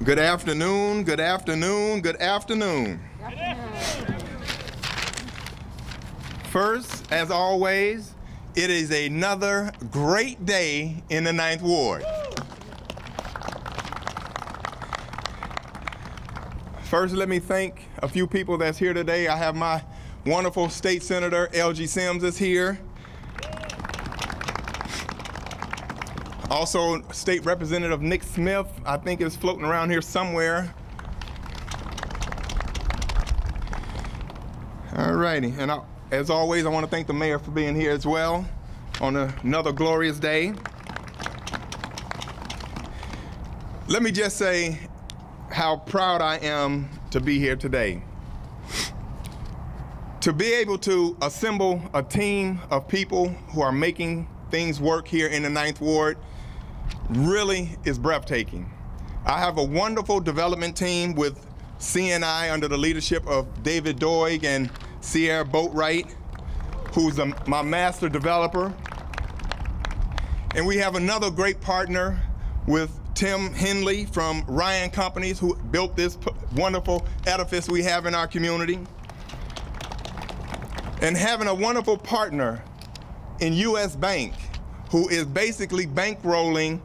Good afternoon, good afternoon, good afternoon. First, as always, it is another great day in the Ninth Ward. First, let me thank a few people that's here today. I have my wonderful State Senator L.G. Sims is here. Also, State Representative Nick Smith, I think is floating around here somewhere. All righty, and as always, I want to thank the mayor for being here as well on another glorious day. Let me just say how proud I am to be here today. To be able to assemble a team of people who are making things work here in the Ninth Ward really is breathtaking. I have a wonderful development team with CNI under the leadership of David Doig and Sierra Boatwright, who's my master developer. And we have another great partner with Tim Henley from Ryan Companies, who built this wonderful edifice we have in our community. And having a wonderful partner in U.S. Bank, who is basically bankrolling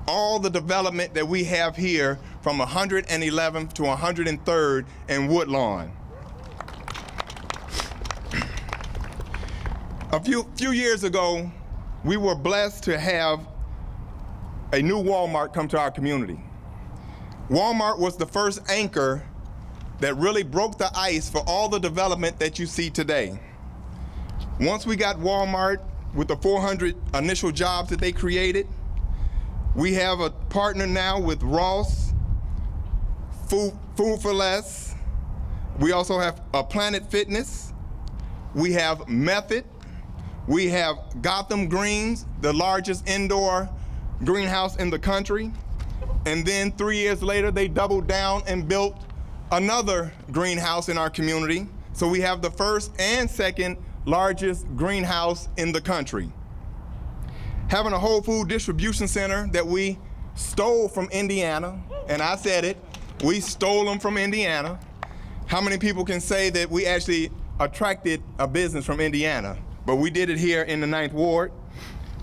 all the development that we have here from 111th to 103rd and Woodlawn. A few years ago, we were blessed to have a new Walmart come to our community. Walmart was the first anchor that really broke the ice for all the development that you see today. Once we got Walmart with the 400 initial jobs that they created, we have a partner now with Ross, Food for Less. We also have Planet Fitness. We have Method. We have Gotham Greens, the largest indoor greenhouse in the country. And then 3 years later, they doubled down and built another greenhouse in our community. So we have the first and second largest greenhouse in the country. Having a whole food distribution center that we stole from Indiana, and I said it, we stole them from Indiana. How many people can say that we actually attracted a business from Indiana? But we did it here in the Ninth Ward.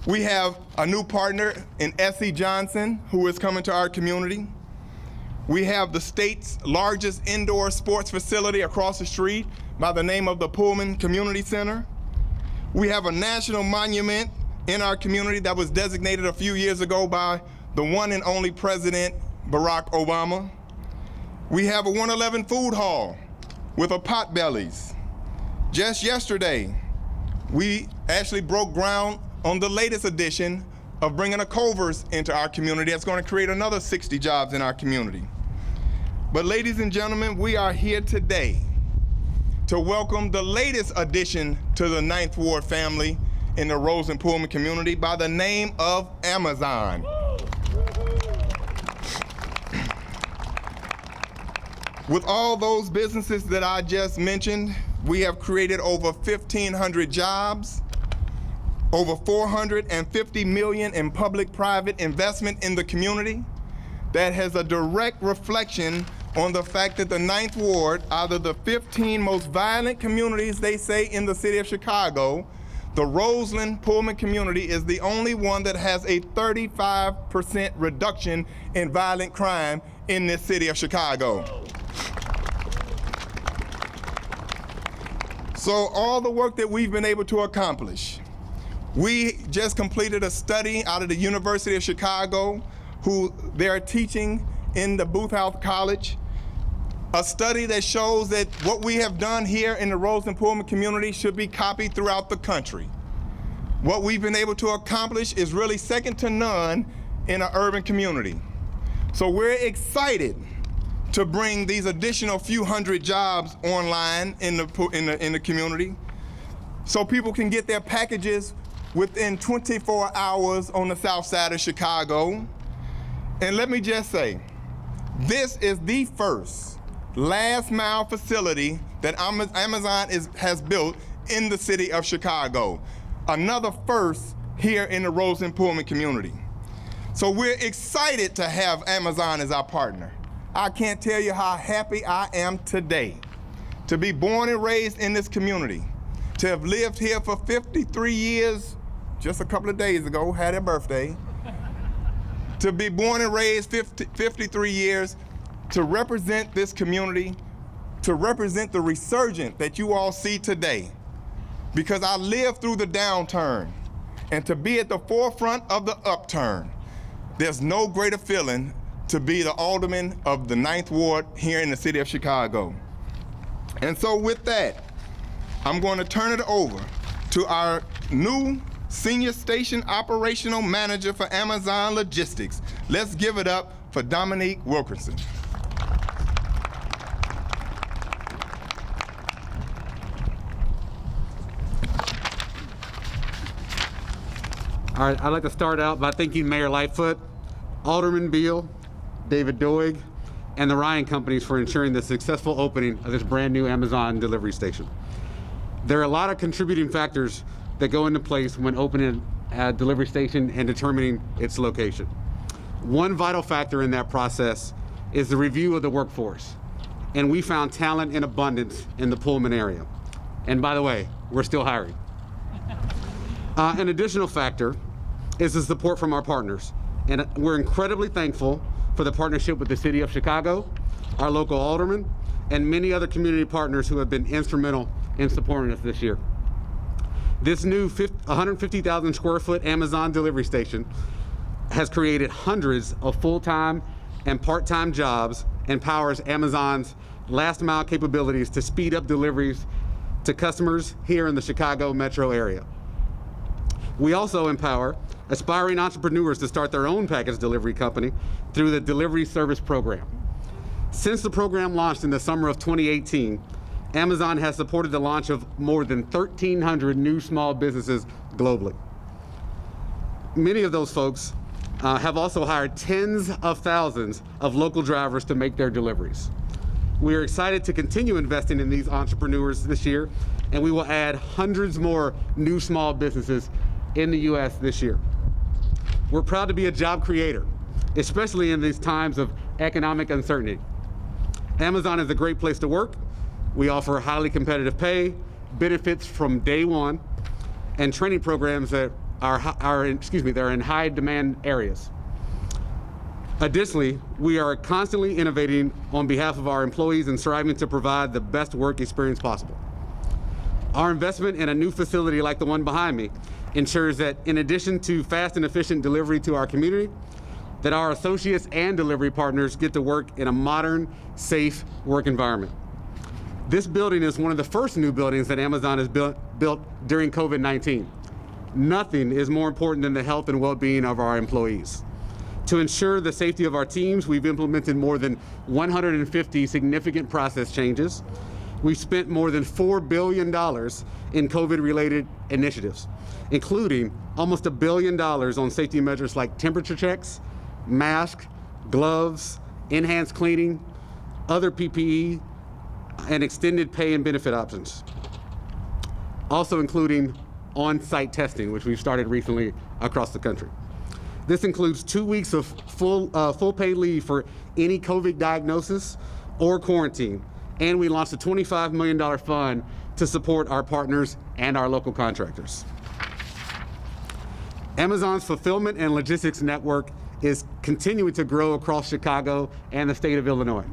We have a new partner in S.C. Johnson, who is coming to our community. We have the state's largest indoor sports facility across the street by the name of the Pullman Community Center. We have a national monument in our community that was designated a few years ago by the one and only President Barack Obama. We have a 111 food hall with a Potbellies. Just yesterday, we actually broke ground on the latest edition of bringing a Culver's into our community. That's going to create another 60 jobs in our community. But ladies and gentlemen, we are here today to welcome the latest addition to the Ninth Ward family in the Roseland Pullman community by the name of Amazon. With all those businesses that I just mentioned, we have created over 1,500 jobs, over $450 million in public-private investment in the community. That has a direct reflection on the fact that the Ninth Ward, out of the 15 most violent communities, they say, in the city of Chicago, the Roseland Pullman community is the only one that has a 35% reduction in violent crime in this city of Chicago. So all the work that we've been able to accomplish, we just completed a study out of the University of Chicago, who they're teaching in the Booth House College, a study that shows that what we have done here in the Roseland Pullman community should be copied throughout the country. What we've been able to accomplish is really second to none in an urban community. So we're excited to bring these additional few hundred jobs online in the community, so people can get their packages within 24 hours on the south side of Chicago. And let me just say, this is the first last mile facility that Amazon has built in the city of Chicago. Another first here in the Roseland Pullman community. So we're excited to have Amazon as our partner. I can't tell you how happy I am today to be born and raised in this community, to have lived here for 53 years, just a couple of days ago, had a birthday, to be born and raised 53 years, to represent this community, to represent the resurgence that you all see today, because I lived through the downturn, and to be at the forefront of the upturn. There's no greater feeling to be the alderman of the 9th Ward here in the city of Chicago. And so with that, I'm going to turn it over to our new Senior Station Operational Manager for Amazon Logistics. Let's give it up for Dominique Wilkerson. All right, I'd like to start out by thanking Mayor Lightfoot, Alderman Beal, David Doig, and the Ryan Companies for ensuring the successful opening of this brand new Amazon delivery station. There are a lot of contributing factors that go into place when opening a delivery station and determining its location. One vital factor in that process is the review of the workforce. And we found talent in abundance in the Pullman area. And by the way, we're still hiring. An additional factor is the support from our partners. And we're incredibly thankful for the partnership with the City of Chicago, our local aldermen, and many other community partners who have been instrumental in supporting us this year. This new 150,000 square foot Amazon delivery station has created hundreds of full-time and part-time jobs and powers Amazon's last mile capabilities to speed up deliveries to customers here in the Chicago metro area. We also empower aspiring entrepreneurs to start their own package delivery company through the Delivery Service Program. Since the program launched in the summer of 2018, Amazon has supported the launch of more than 1,300 new small businesses globally. Many of those folks have also hired tens of thousands of local drivers to make their deliveries. We are excited to continue investing in these entrepreneurs this year, and we will add hundreds more new small businesses in the U.S. this year. We're proud to be a job creator, especially in these times of economic uncertainty. Amazon is a great place to work. We offer highly competitive pay, benefits from day one, and training programs that are in high demand areas. Additionally, we are constantly innovating on behalf of our employees and striving to provide the best work experience possible. Our investment in a new facility like the one behind me ensures that in addition to fast and efficient delivery to our community, that our associates and delivery partners get to work in a modern, safe work environment. This building is one of the first new buildings that Amazon has built during COVID-19. Nothing is more important than the health and well-being of our employees. To ensure the safety of our teams, we've implemented more than 150 significant process changes. We've spent more than $4 billion in COVID-related initiatives, including almost $1 billion on safety measures like temperature checks, masks, gloves, enhanced cleaning, other PPE, and extended pay and benefit options. Also including on-site testing, which we've started recently across the country. This includes 2 weeks of full paid leave for any COVID diagnosis or quarantine. And we launched a $25 million fund to support our partners and our local contractors. Amazon's fulfillment and logistics network is continuing to grow across Chicago and the state of Illinois.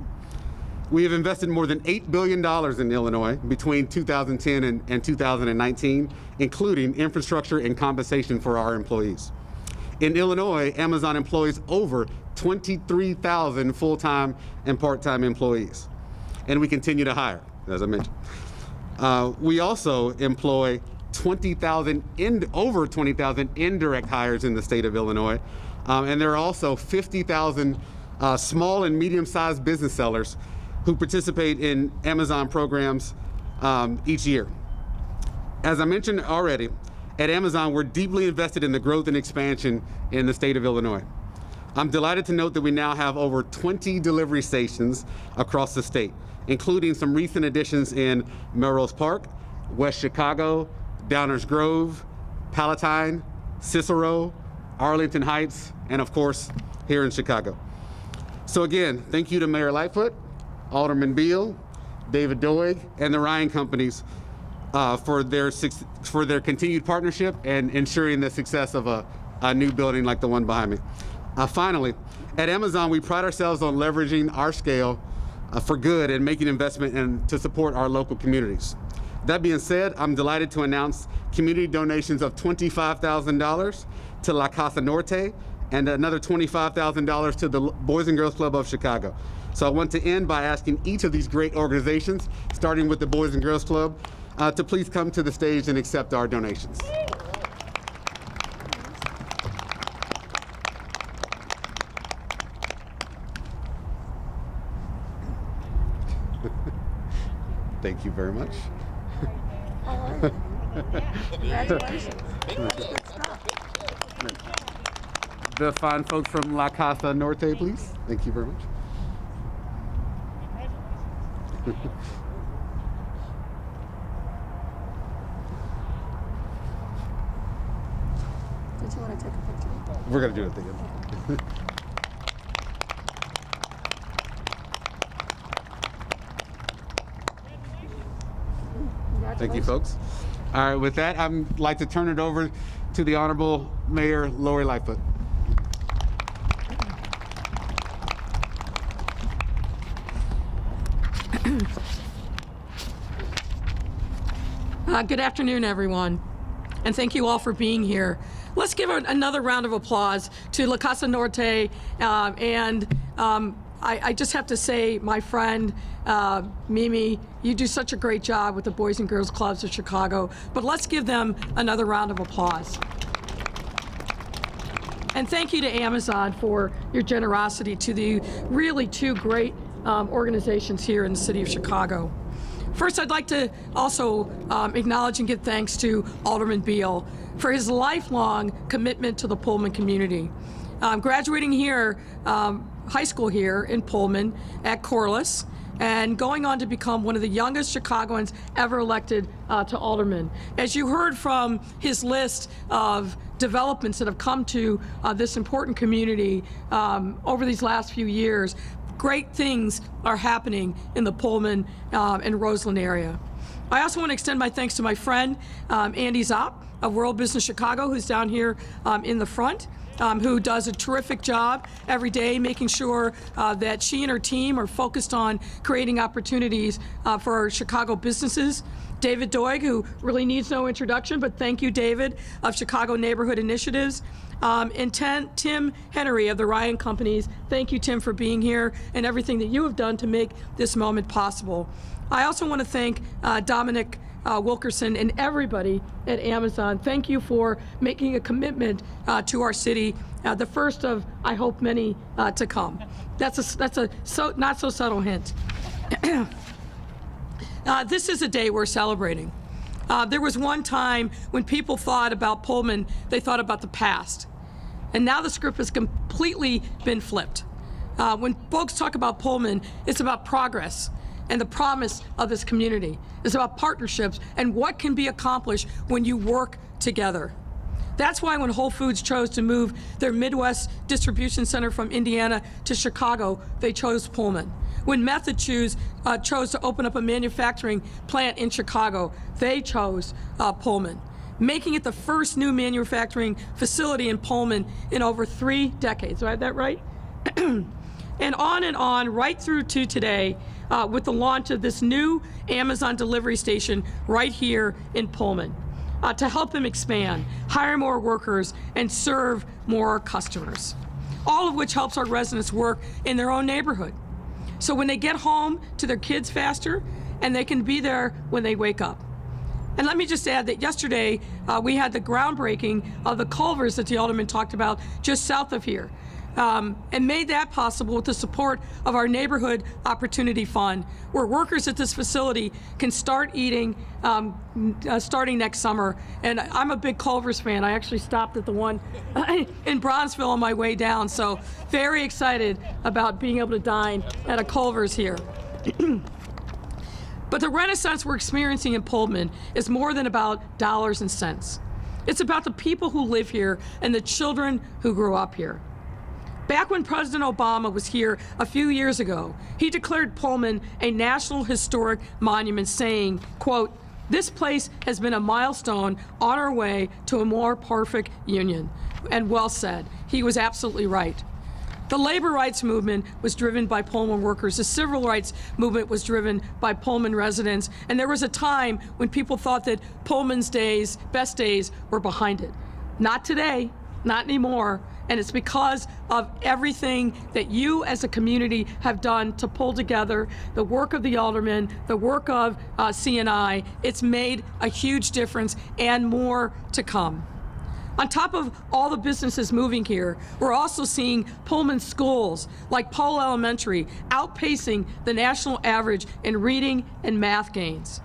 We have invested more than $8 billion in Illinois between 2010 and 2019, including infrastructure and compensation for our employees. In Illinois, Amazon employs over 23,000 full-time and part-time employees. And we continue to hire, as I mentioned. We also employ over 20,000 indirect hires in the state of Illinois. And there are also 50,000 small and medium-sized business sellers who participate in Amazon programs each year. As I mentioned already, at Amazon, we're deeply invested in the growth and expansion in the state of Illinois. I'm delighted to note that we now have over 20 delivery stations across the state, including some recent additions in Melrose Park, West Chicago, Downers Grove, Palatine, Cicero, Arlington Heights, and of course, here in Chicago. So again, thank you to Mayor Lightfoot, Alderman Beal, David Doig, and the Ryan Companies for their continued partnership and ensuring the success of a new building like the one behind me. Finally, at Amazon, we pride ourselves on leveraging our scale for good and making investment and to support our local communities. That being said, I'm delighted to announce community donations of $25,000 to La Casa Norte and another $25,000 to the Boys and Girls Club of Chicago. So I want to end by asking each of these great organizations, starting with the Boys and Girls Club, to please come to the stage and accept our donations. Thank you very much. Congratulations. The fine folks from La Casa Norte, please. Thank you very much. Did you want to take a picture? We're going to do it together. Thank you, folks. All right, with that, I'd like to turn it over to the Honorable Mayor Lori Lightfoot. Good afternoon, everyone, and thank you all for being here. Let's give another round of applause to La Casa Norte, I just have to say, my friend, Mimi, you do such a great job with the Boys and Girls Clubs of Chicago, but let's give them another round of applause. And thank you to Amazon for your generosity to the really two great organizations here in the city of Chicago. First, I'd like to also acknowledge and give thanks to Alderman Beal for his lifelong commitment to the Pullman community. Graduating here, high school here in Pullman at Corliss, and going on to become one of the youngest Chicagoans ever elected to alderman. As you heard from his list of developments that have come to this important community over these last few years, great things are happening in the Pullman and Roseland area. I also want to extend my thanks to my friend, Andy Zopp of World Business Chicago, who's down here in the front. Who does a terrific job every day making sure that she and her team are focused on creating opportunities for our Chicago businesses. David Doig, who really needs no introduction, but thank you, David, of Chicago Neighborhood Initiatives. And Tim Henry of the Ryan Companies. Thank you, Tim, for being here and everything that you have done to make this moment possible. I also want to thank Dominic Wilkerson and everybody at Amazon. Thank you for making a commitment to our city, the first of, I hope, many to come. That's a not so subtle hint. This is a day we're celebrating. There was one time when people thought about Pullman, they thought about the past. And now the script has completely been flipped. When folks talk about Pullman, it's about progress and the promise of this community. It's about partnerships and what can be accomplished when you work together. That's why when Whole Foods chose to move their Midwest distribution center from Indiana to Chicago, they chose Pullman. When Method chose to open up a manufacturing plant in Chicago, they chose Pullman, making it the first new manufacturing facility in Pullman in over 3 decades. Do I have that right? And on, right through to today, with the launch of this new Amazon delivery station right here in Pullman, to help them expand, hire more workers, and serve more customers. All of which helps our residents work in their own neighborhood. So when they get home to their kids faster, and they can be there when they wake up. And let me just add that yesterday, we had the groundbreaking of the culverts that the Alderman talked about just south of here. And made that possible with the support of our Neighborhood Opportunity Fund, where workers at this facility can start eating starting next summer. And I'm a big Culver's fan. I actually stopped at the one in Bronzeville on my way down, so very excited about being able to dine at a Culver's here. But the renaissance we're experiencing in Pullman is more than about dollars and cents. It's about the people who live here and the children who grew up here. Back when President Obama was here a few years ago, he declared Pullman a National Historic Monument, saying, quote, "This place has been a milestone on our way to a more perfect union." And well said. He was absolutely right. The labor rights movement was driven by Pullman workers. The civil rights movement was driven by Pullman residents. And there was a time when people thought that Pullman's best days were behind it. Not today, not anymore. And it's because of everything that you as a community have done to pull together the work of the aldermen, the work of CNI. It's made a huge difference and more to come. On top of all the businesses moving here, we're also seeing Pullman schools like Powell Elementary outpacing the national average in reading and math gains.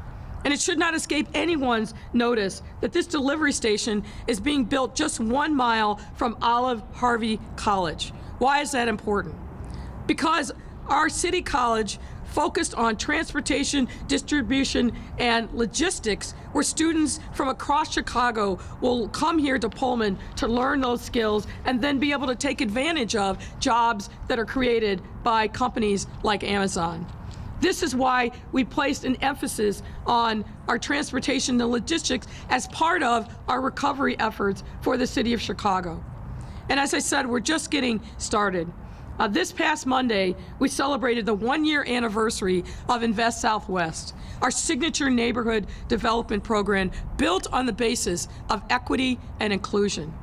And it should not escape anyone's notice that this delivery station is being built just 1 mile from Olive Harvey College. Why is that important? Because our city college focused on transportation, distribution, and logistics, where students from across Chicago will come here to Pullman to learn those skills and then be able to take advantage of jobs that are created by companies like Amazon. This is why we placed an emphasis on our transportation and logistics as part of our recovery efforts for the city of Chicago. And as I said, we're just getting started. This past Monday, we celebrated the 1-year anniversary of Invest Southwest, our signature neighborhood development program built on the basis of equity and inclusion,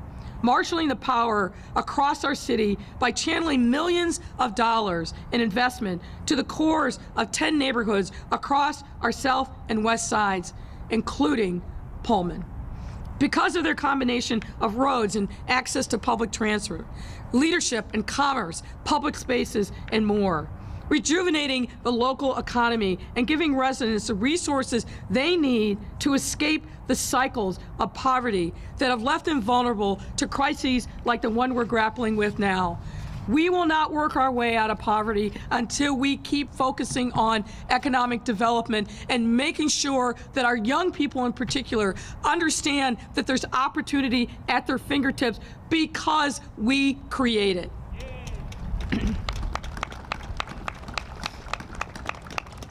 marshaling the power across our city by channeling millions of dollars in investment to the cores of 10 neighborhoods across our south and west sides, including Pullman. Because of their combination of roads and access to public transit, leadership and commerce, public spaces, and more, rejuvenating the local economy and giving residents the resources they need to escape the cycles of poverty that have left them vulnerable to crises like the one we're grappling with now. We will not work our way out of poverty until we keep focusing on economic development and making sure that our young people in particular understand that there's opportunity at their fingertips because we create it.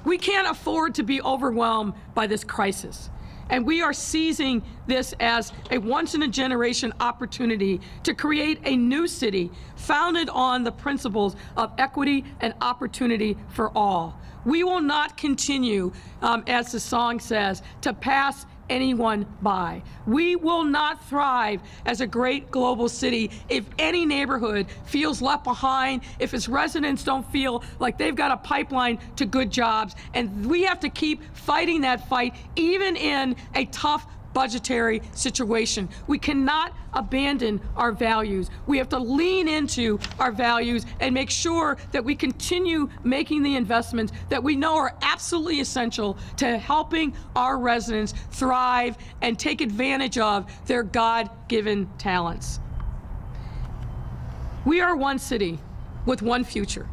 We can't afford to be overwhelmed by this crisis. And we are seizing this as a once-in-a-generation opportunity to create a new city founded on the principles of equity and opportunity for all. We will not continue, as the song says, to pass anyone by. We will not thrive as a great global city if any neighborhood feels left behind, if its residents don't feel like they've got a pipeline to good jobs. And we have to keep fighting that fight, even in a tough budgetary situation. We cannot abandon our values. We have to lean into our values and make sure that we continue making the investments that we know are absolutely essential to helping our residents thrive and take advantage of their God-given talents. We are one city with one future.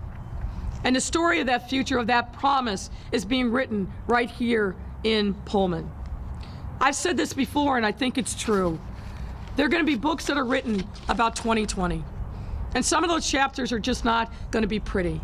And the story of that future, of that promise, is being written right here in Pullman. I've said this before, and I think it's true. There are going to be books that are written about 2020. And some of those chapters are just not going to be pretty.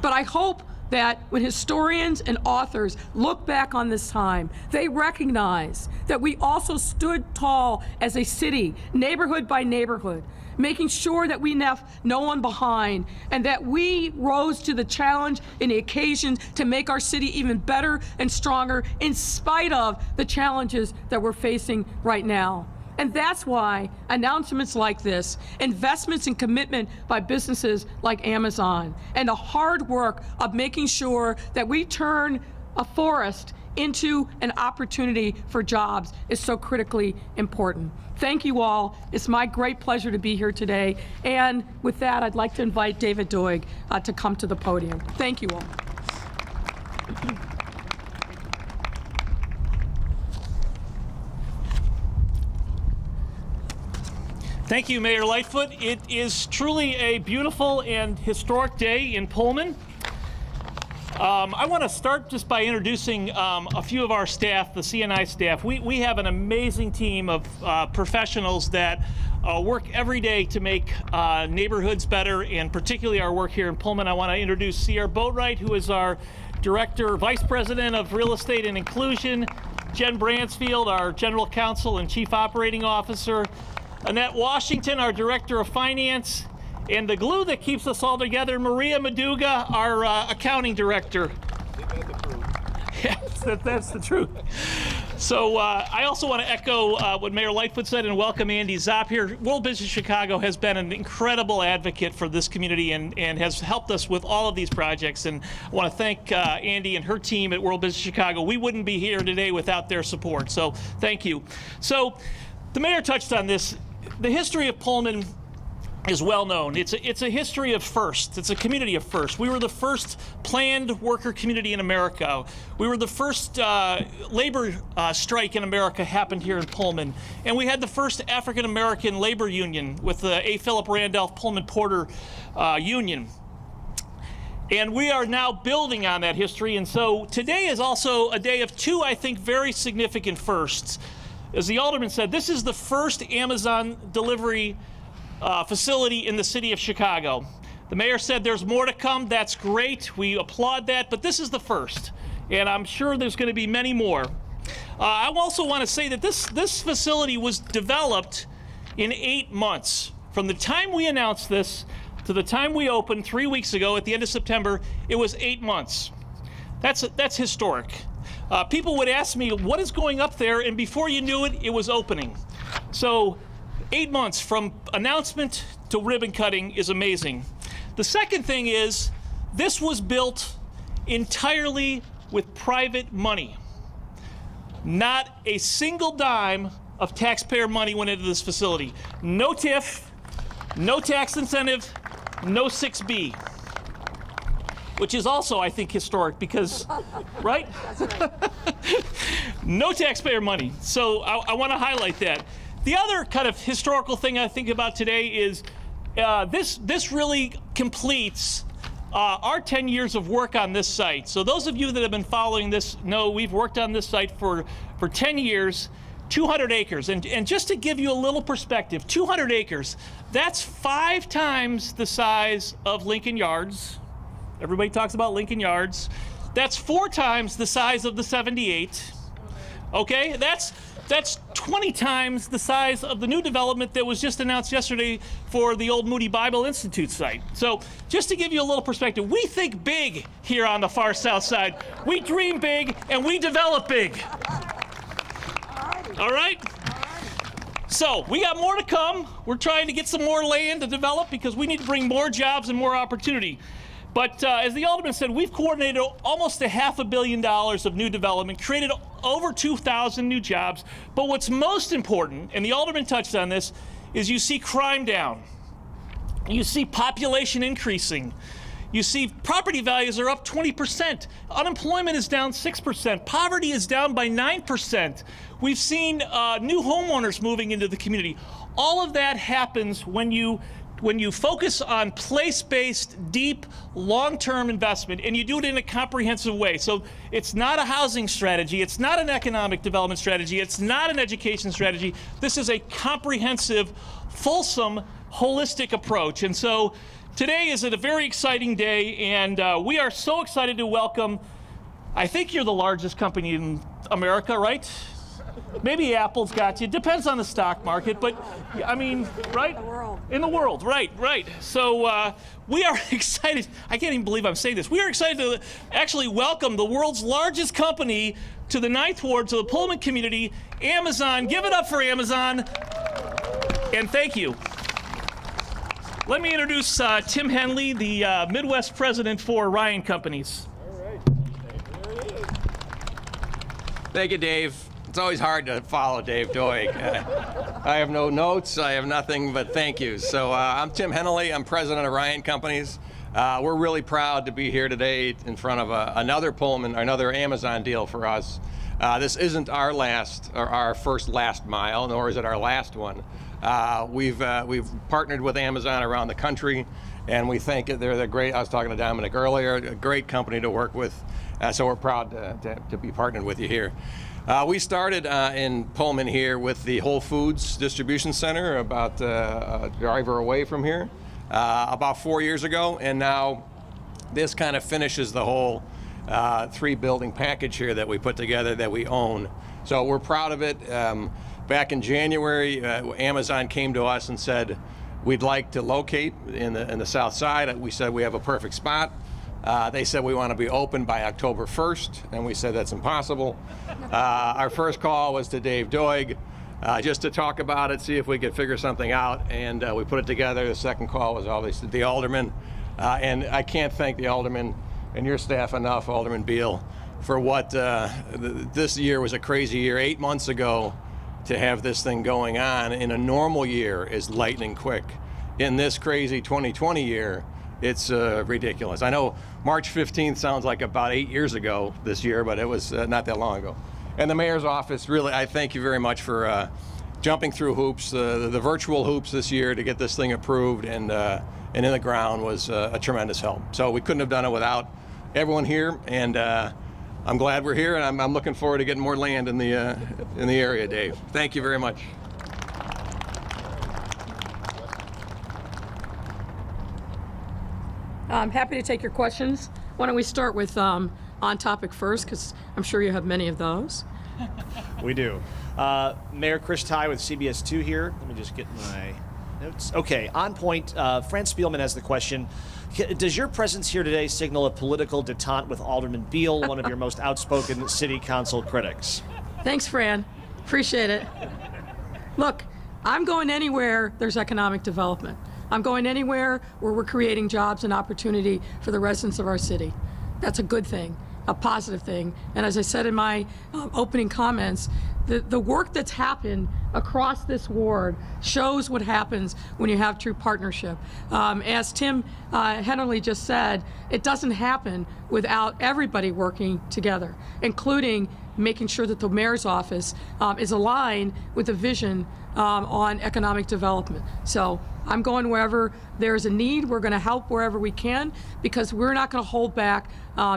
But I hope that when historians and authors look back on this time, they recognize that we also stood tall as a city, neighborhood by neighborhood, making sure that we left no one behind, and that we rose to the challenge and the occasion to make our city even better and stronger in spite of the challenges that we're facing right now. And that's why announcements like this, investments and commitment by businesses like Amazon, and the hard work of making sure that we turn a forest into an opportunity for jobs is so critically important. Thank you all. It's my great pleasure to be here today. And with that, I'd like to invite David Doig to come to the podium. Thank you all. Thank you, Mayor Lightfoot. It is truly a beautiful and historic day in Pullman. I want to start just by introducing a few of our staff, the CNI staff. We have an amazing team of professionals that work every day to make neighborhoods better, and particularly our work here in Pullman. I want to introduce Sierra Boatwright, who is our Vice President of Real Estate and Inclusion, Jen Bransfield, our General Counsel and Chief Operating Officer, Annette Washington, our Director of Finance, and the glue that keeps us all together, Maria Maduga, our Accounting Director. Yes, that's the truth. So I also want to echo what Mayor Lightfoot said and welcome Andy Zopp here. World Business Chicago has been an incredible advocate for this community and has helped us with all of these projects. And I want to thank Andy and her team at World Business Chicago. We wouldn't be here today without their support. So thank you. So the mayor touched on this. The history of Pullman is well known. It's a history of firsts. It's a community of firsts. We were the first planned worker community in America. We were the first labor strike in America happened here in Pullman. And we had the first African American labor union with the A. Philip Randolph Pullman Porter Union. And we are now building on that history. And so today is also a day of two, I think, very significant firsts. As the Alderman said, this is the first Amazon delivery facility in the city of Chicago. The mayor said there's more to come. That's great. We applaud that, but this is the first, and I'm sure there's going to be many more. I also want to say that this facility was developed in 8 months. From the time we announced this to the time we opened 3 weeks ago at the end of September, it was 8 months. That's historic. People would ask me, what is going up there? And before you knew it, it was opening. So 8 months from announcement to ribbon cutting is amazing. The second thing is, this was built entirely with private money. Not a single dime of taxpayer money went into this facility. No TIF, no tax incentive, no 6B. Which is also, I think, historic because, right? That's right. No taxpayer money. So I want to highlight that. The other kind of historical thing I think about today is this really completes our 10 years of work on this site. So those of you that have been following this know we've worked on this site for 10 years, 200 acres. And just to give you a little perspective, 200 acres, that's 5 times the size of Lincoln Yards. Everybody talks about Lincoln Yards. That's 4 times the size of the 78. Okay, that's 20 times the size of the new development that was just announced yesterday for the old Moody Bible Institute site. So just to give you a little perspective, we think big here on the far south side. We dream big and we develop big. All right? So we got more to come. We're trying to get some more land to develop because we need to bring more jobs and more opportunity. But as the Alderman said, we've coordinated almost $500 million of new development, created over 2,000 new jobs. But what's most important, and the Alderman touched on this, is you see crime down. You see population increasing. You see property values are up 20%. Unemployment is down 6%. Poverty is down by 9%. We've seen new homeowners moving into the community. All of that happens when you focus on place-based, deep, long-term investment, and you do it in a comprehensive way. So it's not a housing strategy, it's not an economic development strategy, it's not an education strategy. This is a comprehensive, fulsome, holistic approach. And so today is a very exciting day, and we are so excited to welcome, I think you're the largest company in America, right? Maybe Apple's got you. Depends on the stock market, but I mean, right? In the world, right. So we are excited. I can't even believe I'm saying this. We are excited to actually welcome the world's largest company to the 9th Ward, to the Pullman community, Amazon. Give it up for Amazon. And thank you. Let me introduce Tim Henley, the Midwest president for Ryan Companies. All right. Thank you, Dave. It's always hard to follow Dave Doig. I have no notes. I have nothing but thank yous. So I'm Tim Henley. I'm president of Ryan Companies. We're really proud to be here today in front of another Pullman, another Amazon deal for us. This isn't our first last mile, nor is it our last one. We've partnered with Amazon around the country, and we think they're the great. I was talking to Dominic earlier, a great company to work with. So we're proud to be partnered with you here. We started in Pullman here with the Whole Foods distribution center about a driver away from here about 4 years ago, and now this kind of finishes the whole 3-building package here that we put together that we own. So we're proud of it. Back in January, Amazon came to us and said, we'd like to locate in the south side. We said we have a perfect spot. They said we want to be open by October 1st, and we said that's impossible. Our first call was to Dave Doig, just to talk about it, see if we could figure something out, and we put it together. The second call was obviously the alderman, and I can't thank the alderman and your staff enough, Alderman Beal, for what this year was a crazy year. 8 months ago, to have this thing going on in a normal year is lightning quick. In this crazy 2020 year, it's ridiculous. I know March 15th sounds like about 8 years ago this year, but it was not that long ago. And the mayor's office, really, I thank you very much for jumping through hoops, the virtual hoops this year to get this thing approved and in the ground was a tremendous help. So we couldn't have done it without everyone here, and I'm glad we're here, and I'm looking forward to getting more land in the area, Dave. Thank you very much. I'm happy to take your questions. Why don't we start with on topic first, because I'm sure you have many of those. We do. Mayor Chris Tye with CBS 2 here. Let me just get my notes. Okay, on point. Fran Spielman has the question. Does your presence here today signal a political detente with Alderman Beal, one of your most outspoken city council critics? Thanks, Fran. Appreciate it. Look, I'm going anywhere there's economic development. I'm going anywhere where we're creating jobs and opportunity for the residents of our city. That's a good thing, a positive thing. And as I said in my opening comments, the work that's happened across this ward shows what happens when you have true partnership. As Tim Hennerly just said, it doesn't happen without everybody working together, including making sure that the mayor's office is aligned with the vision on economic development. So I'm going wherever there's a need. We're going to help wherever we can, because we're not going to hold back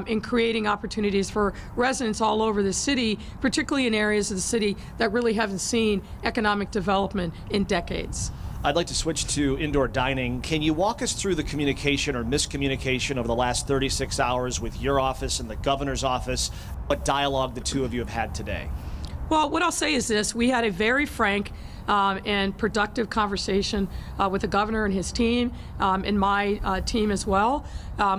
in creating opportunities for residents all over the city, particularly in areas of the city that really haven't seen economic development in decades. I'd like to switch to indoor dining. Can you walk us through the communication or miscommunication over the last 36 hours with your office and the governor's office? What dialogue the two of you have had today? Well, what I'll say is this. We had a very frank and productive conversation with the governor and his team, and my team as well.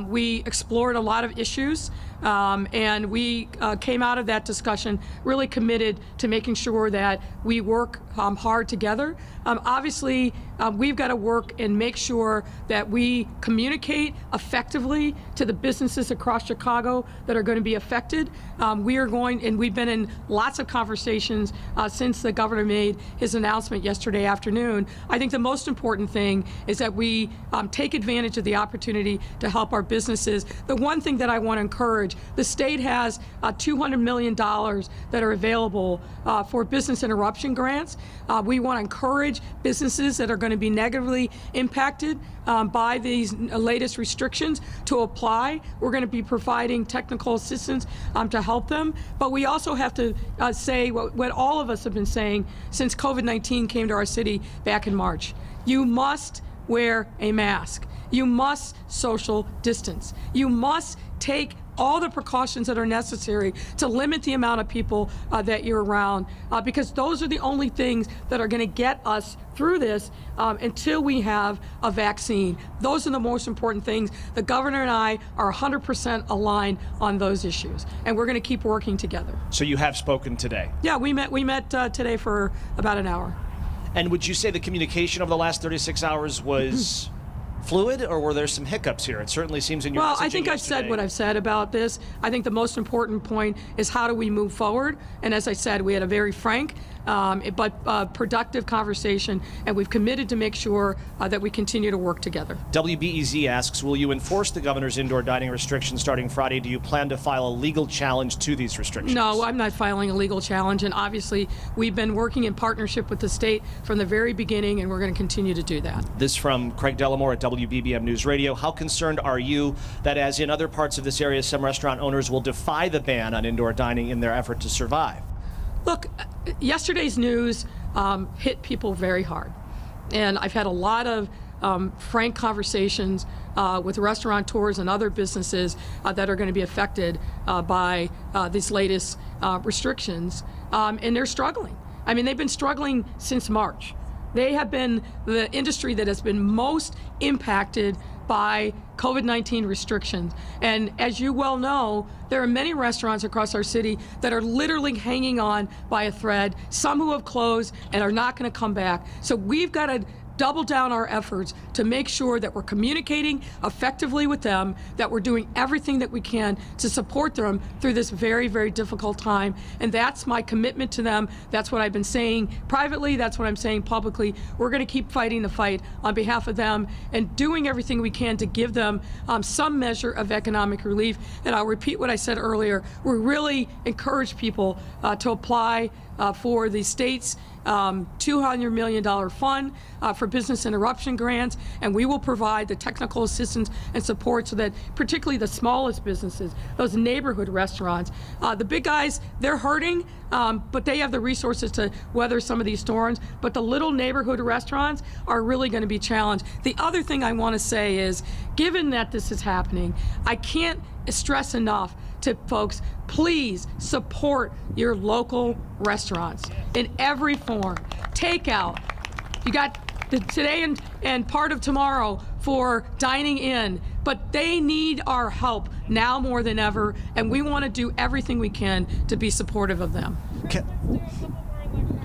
We explored a lot of issues, and we came out of that discussion really committed to making sure that we work hard together. Obviously, we've got to work and make sure that we communicate effectively to the businesses across Chicago that are going to be affected. We are going, and we've been in lots of conversations since the governor made his announcement yesterday afternoon. I think the most important thing is that we take advantage of the opportunity to help our businesses. The one thing that I want to encourage, the state has $200 million that are available for business interruption grants. We want to encourage businesses that are going to be negatively impacted by these latest restrictions to apply. We're going to be providing technical assistance to help them. But we also have to say what all of us have been saying since COVID-19 came to our city back in March. You must wear a mask. You must social distance. You must take all the precautions that are necessary to limit the amount of people that you're around, because those are the only things that are going to get us through this until we have a vaccine. Those are the most important things. The governor and I are 100% aligned on those issues, and we're going to keep working together. So you have spoken today? Yeah, we met today for about an hour. And would you say the communication over the last 36 hours was fluid, or were there some hiccups here? It certainly seems in your Well, messaging I think I've said yesterday. what I've said about this. I think the most important point is how do we move forward? And as I said, we had a very frank but productive conversation, and we've committed to make sure that we continue to work together. WBEZ asks, will you enforce the governor's indoor dining restrictions starting Friday? Do you plan to file a legal challenge to these restrictions? No, I'm not filing a legal challenge, and obviously we've been working in partnership with the state from the very beginning, and we're going to continue to do that. This from Craig Delamore at WBBM News Radio. How concerned are you that, as in other parts of this area, some restaurant owners will defy the ban on indoor dining in their effort to survive? Look, yesterday's news hit people very hard. And I've had a lot of frank conversations with restaurateurs and other businesses that are going to be affected by these latest restrictions, and they're struggling. I mean, they've been struggling since March. They have been the industry that has been most impacted by COVID-19 restrictions. And as you well know, there are many restaurants across our city that are literally hanging on by a thread, some who have closed and are not going to come back. So we've got to double down our efforts to make sure that we're communicating effectively with them, that we're doing everything that we can to support them through this very, very difficult time. And that's my commitment to them. That's what I've been saying privately. That's what I'm saying publicly. We're going to keep fighting the fight on behalf of them and doing everything we can to give them some measure of economic relief. And I'll repeat what I said earlier. We really encourage people to apply for the state's $200 million fund for business interruption grants, and we will provide the technical assistance and support so that particularly the smallest businesses, those neighborhood restaurants, the big guys, they're hurting, but they have the resources to weather some of these storms, but the little neighborhood restaurants are really going to be challenged. The other thing I want to say is, given that this is happening, I can't stress enough to folks, please support your local restaurants in every form. Takeout. You got today and part of tomorrow for dining in, but they need our help now more than ever, and we want to do everything we can to be supportive of them.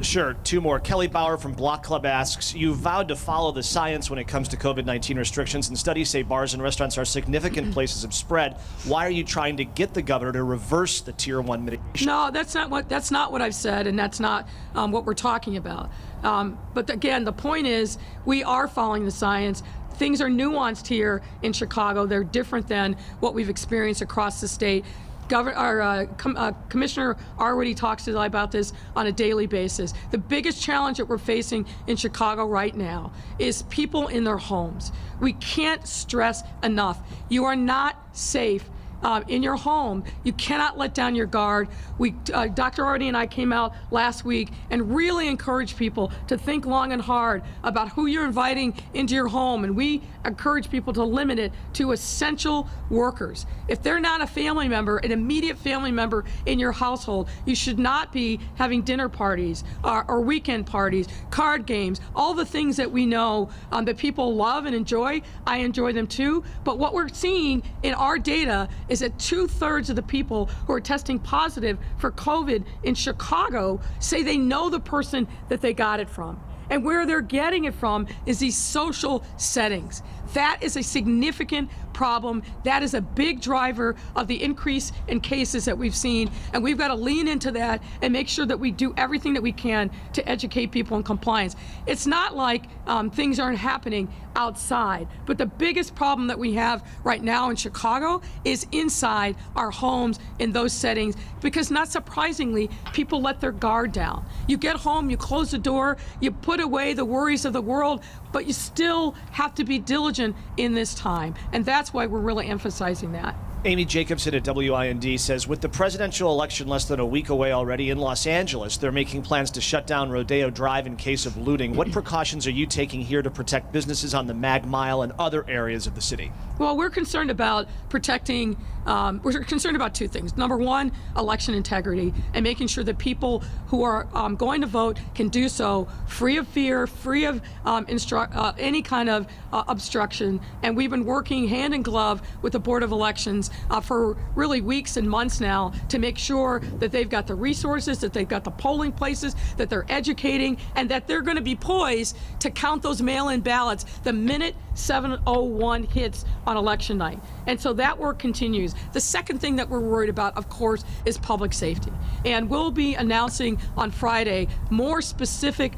Sure, two more. Kelly Bauer from Block Club asks, you vowed to follow the science when it comes to COVID-19 restrictions, and studies say bars and restaurants are significant places of spread. Why are you trying to get the governor to reverse the Tier 1 mitigation? No, that's not what I've said, and that's not what we're talking about. But again, the point is, we are following the science. Things are nuanced here in Chicago. They're different than what we've experienced across the state. Commissioner already talks to us about this on a daily basis. The biggest challenge that we're facing in Chicago right now is people in their homes. We can't stress enough. You are not safe in your home. You cannot let down your guard. Dr. Ardy and I came out last week and really encouraged people to think long and hard about who you're inviting into your home, and we encourage people to limit it to essential workers. If they're not a family member, an immediate family member in your household, you should not be having dinner parties or weekend parties, card games, all the things that we know that people love and enjoy. I enjoy them too, but what we're seeing in our data is that 2/3 of the people who are testing positive for COVID in Chicago say they know the person that they got it from. And where they're getting it from is these social settings. That is a significant problem. That is a big driver of the increase in cases that we've seen. And we've got to lean into that and make sure that we do everything that we can to educate people in compliance. It's not like things aren't happening outside, but the biggest problem that we have right now in Chicago is inside our homes in those settings, because not surprisingly, people let their guard down. You get home, you close the door, you put away the worries of the world, but you still have to be diligent in this time. And that's why we're really emphasizing that. Amy Jacobson at WIND says, with the presidential election less than a week away already in Los Angeles, they're making plans to shut down Rodeo Drive in case of looting. What precautions are you taking here to protect businesses on the Mag Mile and other areas of the city? Well, we're concerned about protecting, we're concerned about two things. Number one, election integrity, and making sure that people who are going to vote can do so free of fear, free of any kind of obstruction. And we've been working hand in glove with the Board of Elections for really weeks and months now to make sure that they've got the resources, that they've got the polling places, that they're educating, and that they're going to be poised to count those mail-in ballots the minute 7:01 hits on election night. And so that work continues. The second thing that we're worried about, of course, is public safety. And we'll be announcing on Friday more specific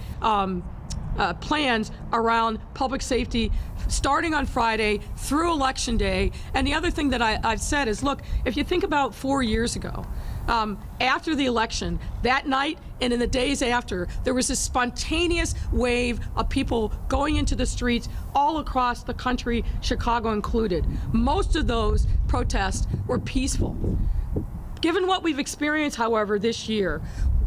plans around public safety starting on Friday through Election Day. And the other thing that I've said is, look, if you think about 4 years ago, after the election, that night and in the days after, there was this spontaneous wave of people going into the streets all across the country, Chicago included. Most of those protests were peaceful. Given what we've experienced, however, this year,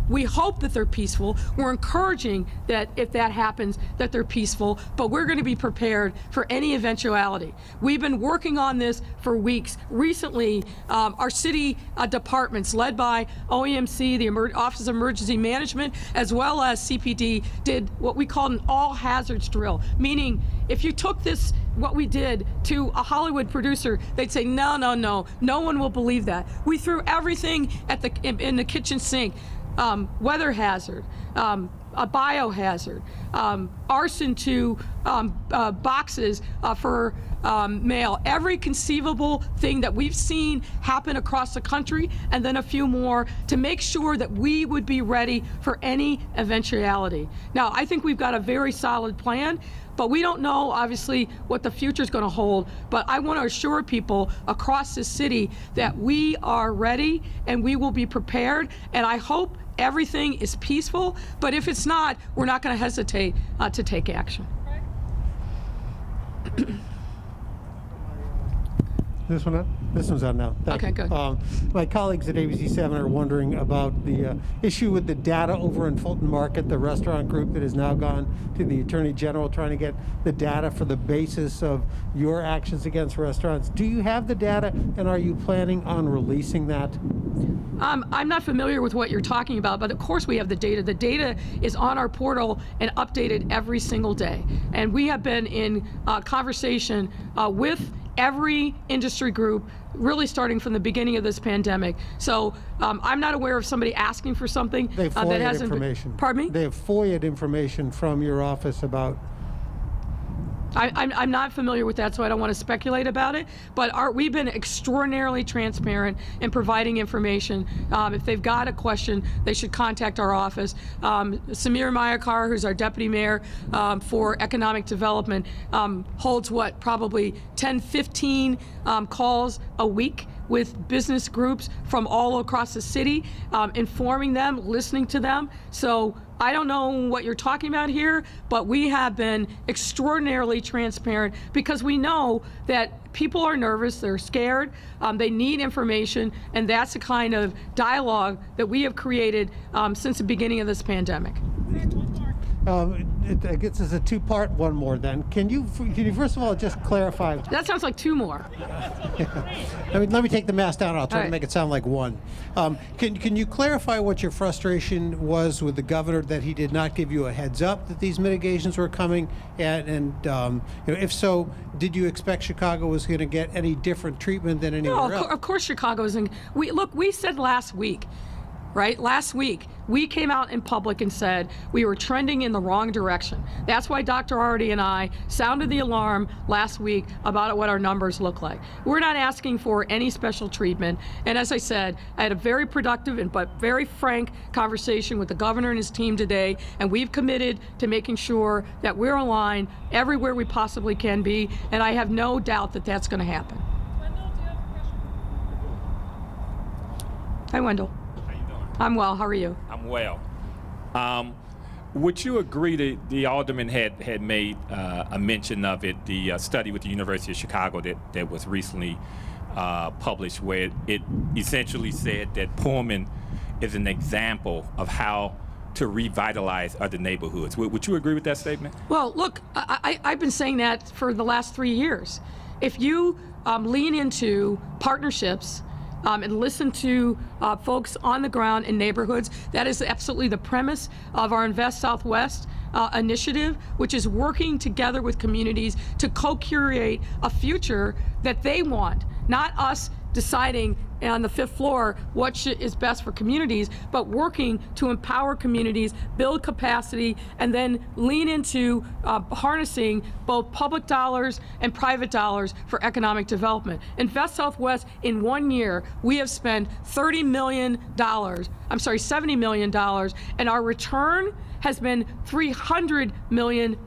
We hope that they're peaceful. We're encouraging that if that happens, that they're peaceful, but we're going to be prepared for any eventuality. We've been working on this for weeks. Recently, our city departments, led by OEMC, the Office of Emergency Management, as well as CPD, did what we call an all hazards drill, meaning if you took this, what we did, to a Hollywood producer, they'd say, no, no, no, no one will believe that. We threw everything at in the kitchen sink. Weather hazard, a biohazard, arson to boxes for mail, every conceivable thing that we've seen happen across the country, and then a few more to make sure that we would be ready for any eventuality. Now, I think we've got a very solid plan, but we don't know, obviously, what the future is going to hold. But I want to assure people across the city that we are ready and we will be prepared, and I hope everything is peaceful, but if it's not, we're not going to hesitate to take action. This one on? This one's on now. Thank Okay, you. good. My colleagues at ABC7 are wondering about the issue with the data over in Fulton Market, the restaurant group that has now gone to the Attorney General trying to get the data for the basis of your actions against restaurants. Do you have the data, and are you planning on releasing that? I'm not familiar with what you're talking about, but of course we have the data. The data is on our portal and updated every single day. And we have been in conversation with every industry group, really starting from the beginning of this pandemic. So I'm not aware of somebody asking for something They have that FOIA'd hasn't information. been. Pardon me? They have FOIA'd information from your office about. I'm not familiar with that, so I don't want to speculate about it. But we've been extraordinarily transparent in providing information. If they've got a question, they should contact our office. Samir Mayakar, who's our deputy mayor for economic development, holds probably 10, 15 calls a week with business groups from all across the city, informing them, listening to them. So I don't know what you're talking about here, but we have been extraordinarily transparent because we know that people are nervous, they're scared, they need information, and that's the kind of dialogue that we have created since the beginning of this pandemic. I guess it's a two-part. One more then. Can you first of all just clarify? That sounds like two more. Let me take the mask down. I'll try All to right. make it sound like one. Can you clarify what your frustration was with the governor, that he did not give you a heads up that these mitigations were coming, and if so, did you expect Chicago was going to get any different treatment than anywhere No, else? of course Chicago is in. We said last week, right? Last week, we came out in public and said we were trending in the wrong direction. That's why Dr. Arty and I sounded the alarm last week about what our numbers look like. We're not asking for any special treatment. And as I said, I had a very productive but very frank conversation with the governor and his team today, and we've committed to making sure that we're aligned everywhere we possibly can be, and I have no doubt that that's going to happen. Hi, Wendell. How you doing? I'm well. How are you? I'm well. Would you agree that the alderman had made a mention of it, the study with the University of Chicago that was recently published, where it essentially said that Pullman is an example of how to revitalize other neighborhoods. Would you agree with that statement? Well, look, I've been saying that for the last 3 years. If you lean into partnerships and listen to folks on the ground in neighborhoods, that is absolutely the premise of our Invest Southwest initiative, which is working together with communities to co-curate a future that they want, not us deciding on the fifth floor what is best for communities, but working to empower communities, build capacity, and then lean into harnessing both public dollars and private dollars for economic development. Invest Southwest, in 1 year, we have spent $70 million, and our return has been $300 million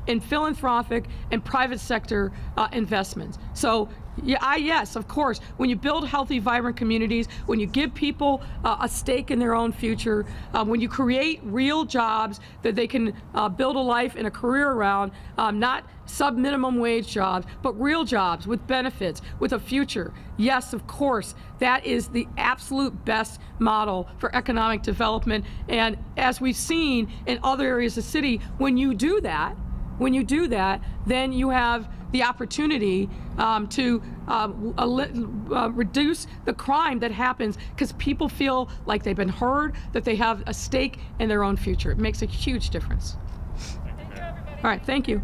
in philanthropic and private sector investments. So Yeah, yes, of course. When you build healthy, vibrant communities, when you give people a stake in their own future, when you create real jobs that they can build a life and a career around, not sub-minimum wage jobs, but real jobs with benefits, with a future. Yes, of course, that is the absolute best model for economic development. And as we've seen in other areas of the city, when you do that, then you have the opportunity to reduce the crime that happens because people feel like they've been heard, that they have a stake in their own future. It makes a huge difference. All right, thank you.